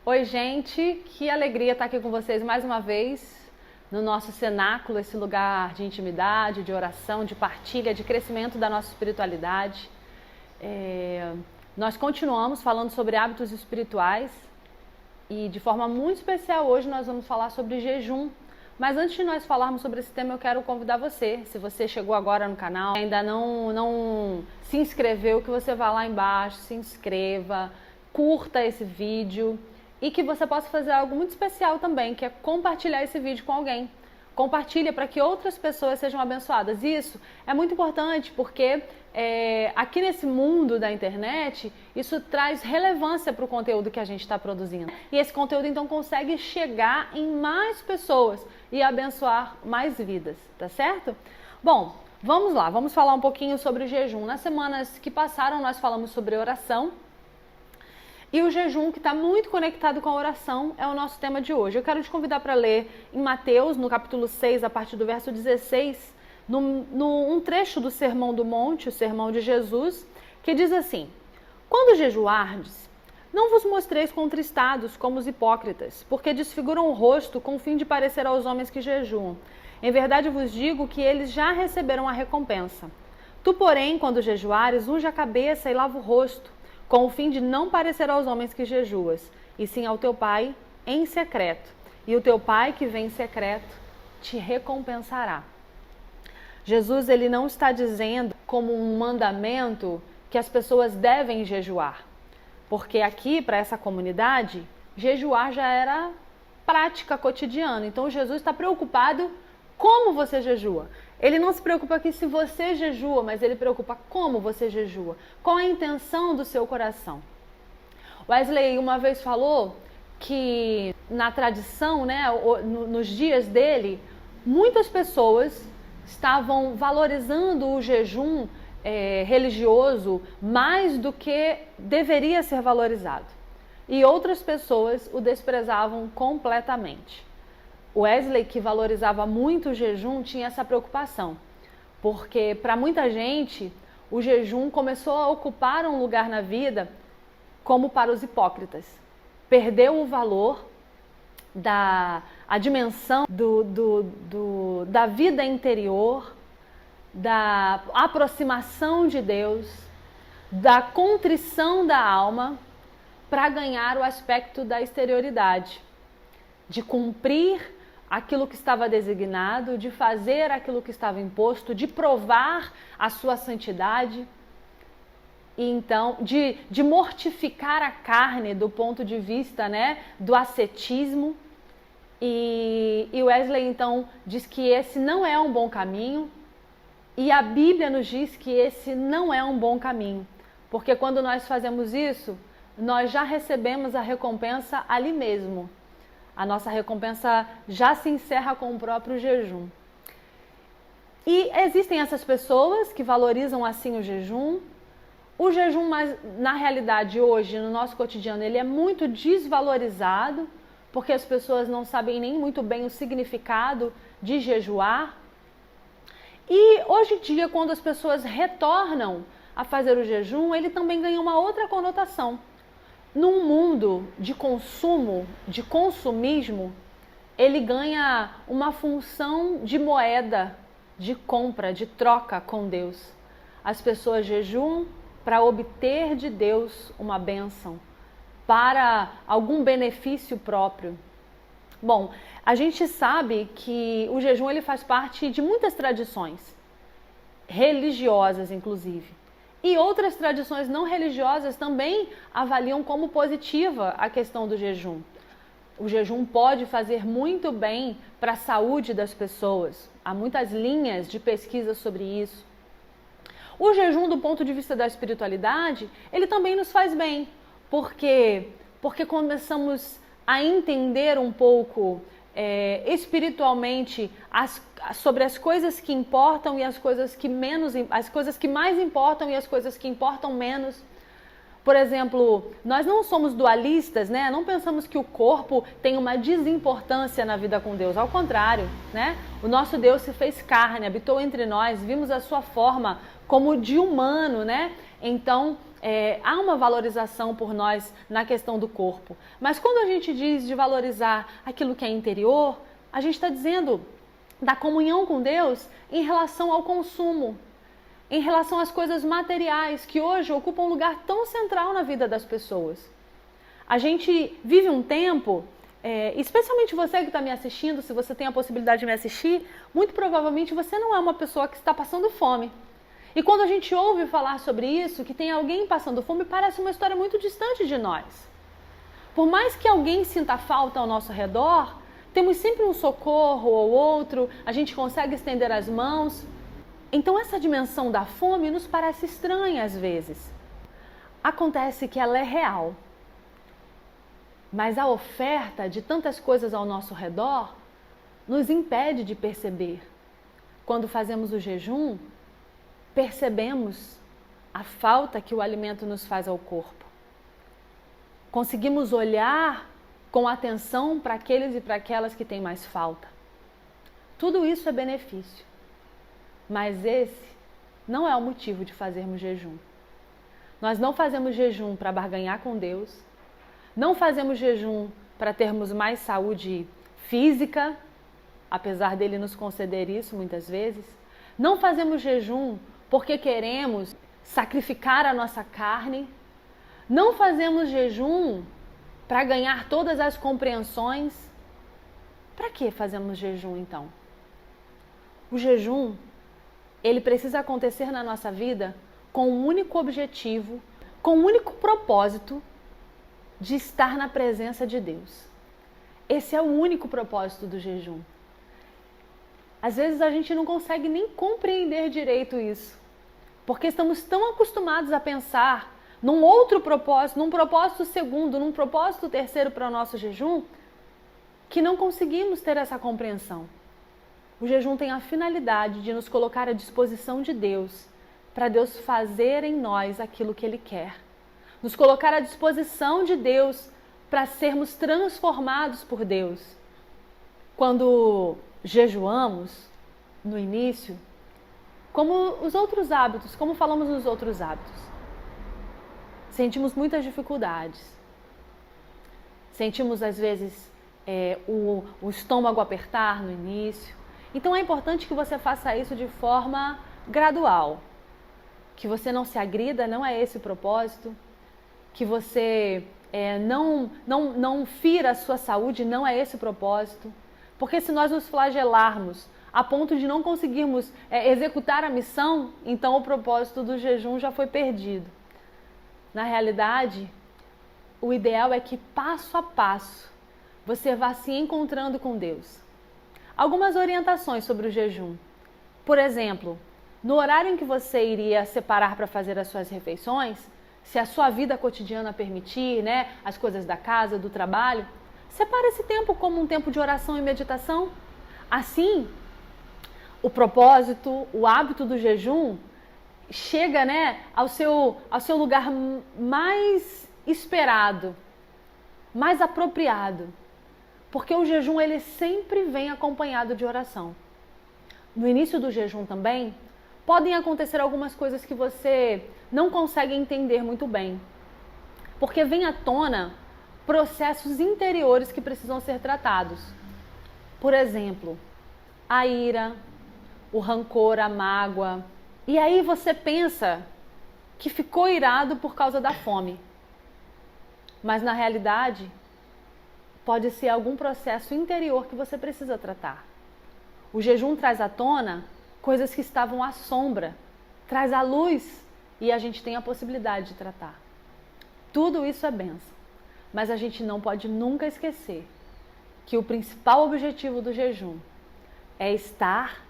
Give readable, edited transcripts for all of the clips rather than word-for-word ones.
Oi, gente, que alegria estar aqui com vocês mais uma vez no nosso cenáculo, esse lugar de intimidade, de oração, de partilha, de crescimento da nossa espiritualidade. Nós continuamos falando sobre hábitos espirituais e de forma muito especial hoje nós vamos falar sobre jejum. Mas antes de nós falarmos sobre esse tema, eu quero convidar você, se você chegou agora no canal, ainda não se inscreveu, que você vá lá embaixo, se inscreva, curta esse vídeo e que você possa fazer algo muito especial também, que é compartilhar esse vídeo com alguém. Compartilha para que outras pessoas sejam abençoadas. Isso é muito importante porque aqui nesse mundo da internet, isso traz relevância para o conteúdo que a gente está produzindo. E esse conteúdo então consegue chegar em mais pessoas e abençoar mais vidas, tá certo? Bom, vamos lá, vamos falar um pouquinho sobre o jejum. Nas semanas que passaram nós falamos sobre oração. E o jejum, que está muito conectado com a oração, é o nosso tema de hoje. Eu quero te convidar para ler em Mateus, no capítulo 6, a partir do verso 16, um trecho do Sermão do Monte, o Sermão de Jesus, que diz assim: Quando jejuardes, não vos mostreis contristados como os hipócritas, porque desfiguram o rosto com o fim de parecer aos homens que jejuam. Em verdade vos digo que eles já receberam a recompensa. Tu, porém, quando jejuares, unge a cabeça e lava o rosto, com o fim de não parecer aos homens que jejuas, e sim ao teu Pai em secreto. E o teu Pai que vem em secreto te recompensará. Jesus, ele não está dizendo como um mandamento que as pessoas devem jejuar. Porque aqui, para essa comunidade, jejuar já era prática cotidiana. Então Jesus está preocupado como você jejua. Ele não se preocupa aqui se você jejua, mas ele preocupa como você jejua. Qual a intenção do seu coração? Wesley uma vez falou que na tradição, nos dias dele, muitas pessoas estavam valorizando o jejum religioso mais do que deveria ser valorizado. E outras pessoas o desprezavam completamente. Wesley, que valorizava muito o jejum, tinha essa preocupação, porque para muita gente o jejum começou a ocupar um lugar na vida como para os hipócritas. Perdeu o valor a dimensão da vida interior, da aproximação de Deus, da contrição da alma, para ganhar o aspecto da exterioridade, de cumprir aquilo que estava designado, de fazer aquilo que estava imposto, de provar a sua santidade, e então de mortificar a carne do ponto de vista, do ascetismo. E Wesley então diz que esse não é um bom caminho, e a Bíblia nos diz que esse não é um bom caminho, porque quando nós fazemos isso, nós já recebemos a recompensa ali mesmo. A nossa recompensa já se encerra com o próprio jejum. E existem essas pessoas que valorizam assim o jejum. O jejum, mas na realidade hoje, no nosso cotidiano, ele é muito desvalorizado, porque as pessoas não sabem nem muito bem o significado de jejuar. E hoje em dia, quando as pessoas retornam a fazer o jejum, ele também ganha uma outra conotação. Num mundo de consumo, de consumismo, ele ganha uma função de moeda, de compra, de troca com Deus. As pessoas jejuam para obter de Deus uma bênção, para algum benefício próprio. Bom, a gente sabe que o jejum ele faz parte de muitas tradições, religiosas inclusive. E outras tradições não religiosas também avaliam como positiva a questão do jejum. O jejum pode fazer muito bem para a saúde das pessoas. Há muitas linhas de pesquisa sobre isso. O jejum, do ponto de vista da espiritualidade, ele também nos faz bem. Porque começamos a entender um pouco espiritualmente sobre as coisas que importam e as coisas que mais importam e as coisas que importam menos. Por exemplo, nós não somos dualistas, Não pensamos que o corpo tem uma desimportância na vida com Deus. Ao contrário, O nosso Deus se fez carne, habitou entre nós, vimos a sua forma como de humano, Então, há uma valorização por nós na questão do corpo. Mas quando a gente diz de valorizar aquilo que é interior, a gente está dizendo da comunhão com Deus em relação ao consumo, em relação às coisas materiais que hoje ocupam um lugar tão central na vida das pessoas. A gente vive um tempo, especialmente você que está me assistindo, se você tem a possibilidade de me assistir, muito provavelmente você não é uma pessoa que está passando fome. E quando a gente ouve falar sobre isso, que tem alguém passando fome, parece uma história muito distante de nós. Por mais que alguém sinta falta ao nosso redor, temos sempre um socorro ou outro, a gente consegue estender as mãos. Então essa dimensão da fome nos parece estranha às vezes. Acontece que ela é real. Mas a oferta de tantas coisas ao nosso redor nos impede de perceber. Quando fazemos o jejum, percebemos a falta que o alimento nos faz ao corpo. Conseguimos olhar com atenção para aqueles e para aquelas que têm mais falta. Tudo isso é benefício. Mas esse não é o motivo de fazermos jejum. Nós não fazemos jejum para barganhar com Deus. Não fazemos jejum para termos mais saúde física, apesar dele nos conceder isso muitas vezes. Não fazemos jejum porque queremos sacrificar a nossa carne. Não fazemos jejum para ganhar todas as compreensões. Para que fazemos jejum então? O jejum, ele precisa acontecer na nossa vida com um único objetivo, com um único propósito de estar na presença de Deus. Esse é o único propósito do jejum. Às vezes a gente não consegue nem compreender direito isso, porque estamos tão acostumados a pensar num outro propósito, num propósito segundo, num propósito terceiro para o nosso jejum, que não conseguimos ter essa compreensão. O jejum tem a finalidade de nos colocar à disposição de Deus, para Deus fazer em nós aquilo que Ele quer. Nos colocar à disposição de Deus para sermos transformados por Deus. Quando jejuamos, no início, como os outros hábitos, como falamos nos outros hábitos, sentimos muitas dificuldades. Sentimos, às vezes, o estômago apertar no início. Então é importante que você faça isso de forma gradual. Que você não se agrida, não é esse o propósito. Que você não fira a sua saúde, não é esse o propósito. Porque se nós nos flagelarmos a ponto de não conseguirmos executar a missão, então o propósito do jejum já foi perdido. Na realidade, o ideal é que passo a passo você vá se encontrando com Deus. Algumas orientações sobre o jejum. Por exemplo, no horário em que você iria separar para fazer as suas refeições, se a sua vida cotidiana permitir, as coisas da casa, do trabalho, separe esse tempo como um tempo de oração e meditação. Assim, o propósito, o hábito do jejum chega ao seu lugar mais esperado, mais apropriado. Porque o jejum ele sempre vem acompanhado de oração. No início do jejum também, podem acontecer algumas coisas que você não consegue entender muito bem. Porque vem à tona processos interiores que precisam ser tratados. Por exemplo, a ira, o rancor, a mágoa. E aí você pensa que ficou irado por causa da fome. Mas na realidade, pode ser algum processo interior que você precisa tratar. O jejum traz à tona coisas que estavam à sombra, traz à luz e a gente tem a possibilidade de tratar. Tudo isso é bênção, mas a gente não pode nunca esquecer que o principal objetivo do jejum é estar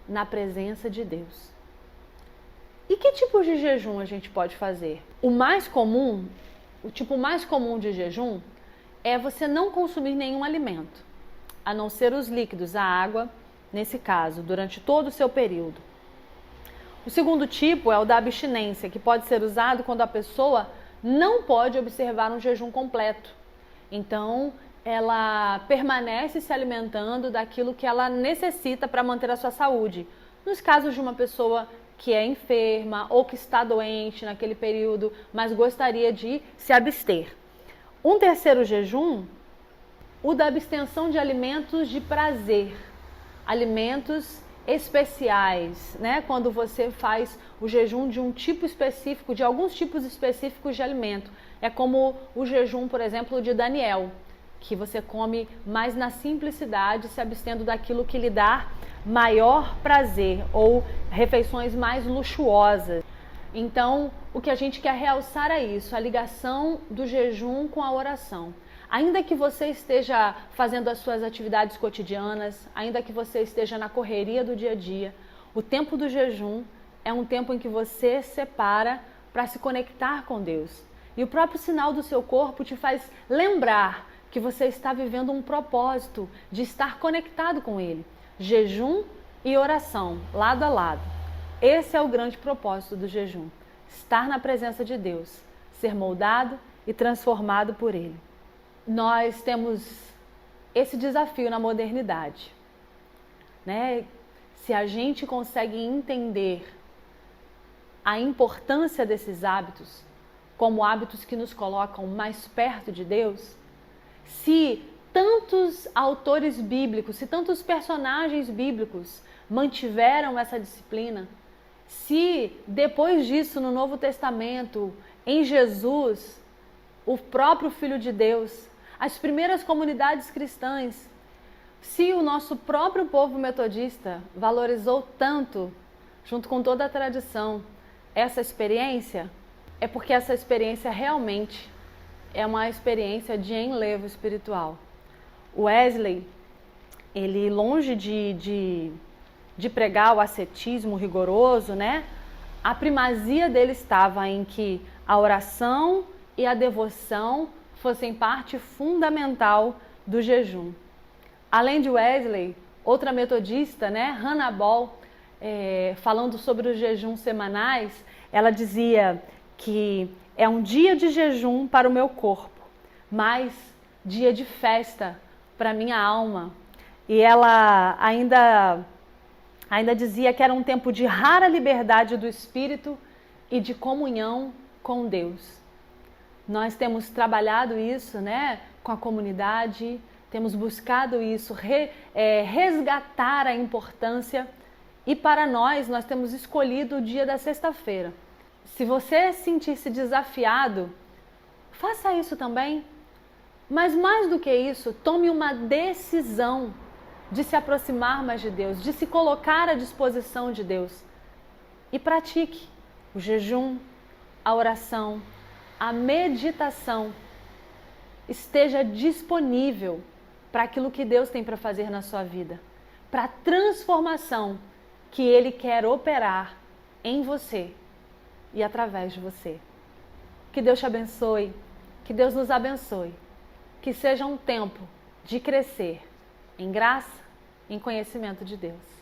na presença de Deus. E que tipo de jejum a gente pode fazer? O tipo mais comum de jejum é você não consumir nenhum alimento, a não ser os líquidos, a água, nesse caso, durante todo o seu período. O segundo tipo é o da abstinência, que pode ser usado quando a pessoa não pode observar um jejum completo. Então, ela permanece se alimentando daquilo que ela necessita para manter a sua saúde. Nos casos de uma pessoa que é enferma ou que está doente naquele período, mas gostaria de se abster. Um terceiro jejum, o da abstenção de alimentos de prazer, alimentos especiais, né? Quando você faz o jejum de um tipo específico, de alguns tipos específicos de alimento. É como o jejum, por exemplo, de Daniel, que você come mais na simplicidade, se abstendo daquilo que lhe dá maior prazer, ou refeições mais luxuosas. Então, o que a gente quer realçar é isso, a ligação do jejum com a oração. Ainda que você esteja fazendo as suas atividades cotidianas, ainda que você esteja na correria do dia a dia, o tempo do jejum é um tempo em que você separa para se conectar com Deus. E o próprio sinal do seu corpo te faz lembrar que você está vivendo um propósito de estar conectado com Ele. Jejum e oração, lado a lado. Esse é o grande propósito do jejum. Estar na presença de Deus, ser moldado e transformado por Ele. Nós temos esse desafio na modernidade, né? Se a gente consegue entender a importância desses hábitos como hábitos que nos colocam mais perto de Deus, se tantos autores bíblicos, se tantos personagens bíblicos mantiveram essa disciplina, se depois disso no Novo Testamento, em Jesus, o próprio Filho de Deus, as primeiras comunidades cristãs, se o nosso próprio povo metodista valorizou tanto, junto com toda a tradição, essa experiência, é porque essa experiência realmente é uma experiência de enlevo espiritual. Wesley, ele longe de pregar o ascetismo rigoroso, né? A primazia dele estava em que a oração e a devoção fossem parte fundamental do jejum. Além de Wesley, outra metodista, né, Hannah Ball, falando sobre os jejuns semanais, ela dizia que é um dia de jejum para o meu corpo, mas dia de festa para a minha alma. E ela ainda dizia que era um tempo de rara liberdade do espírito e de comunhão com Deus. Nós temos trabalhado isso, né, com a comunidade, temos buscado isso, resgatar a importância, e para nós temos escolhido o dia da sexta-feira. Se você sentir-se desafiado, faça isso também. Mas mais do que isso, tome uma decisão de se aproximar mais de Deus, de se colocar à disposição de Deus. E pratique o jejum, a oração, a meditação. Esteja disponível para aquilo que Deus tem para fazer na sua vida, para a transformação que Ele quer operar em você e através de você. Que Deus te abençoe, que Deus nos abençoe, que seja um tempo de crescer em graça, em conhecimento de Deus.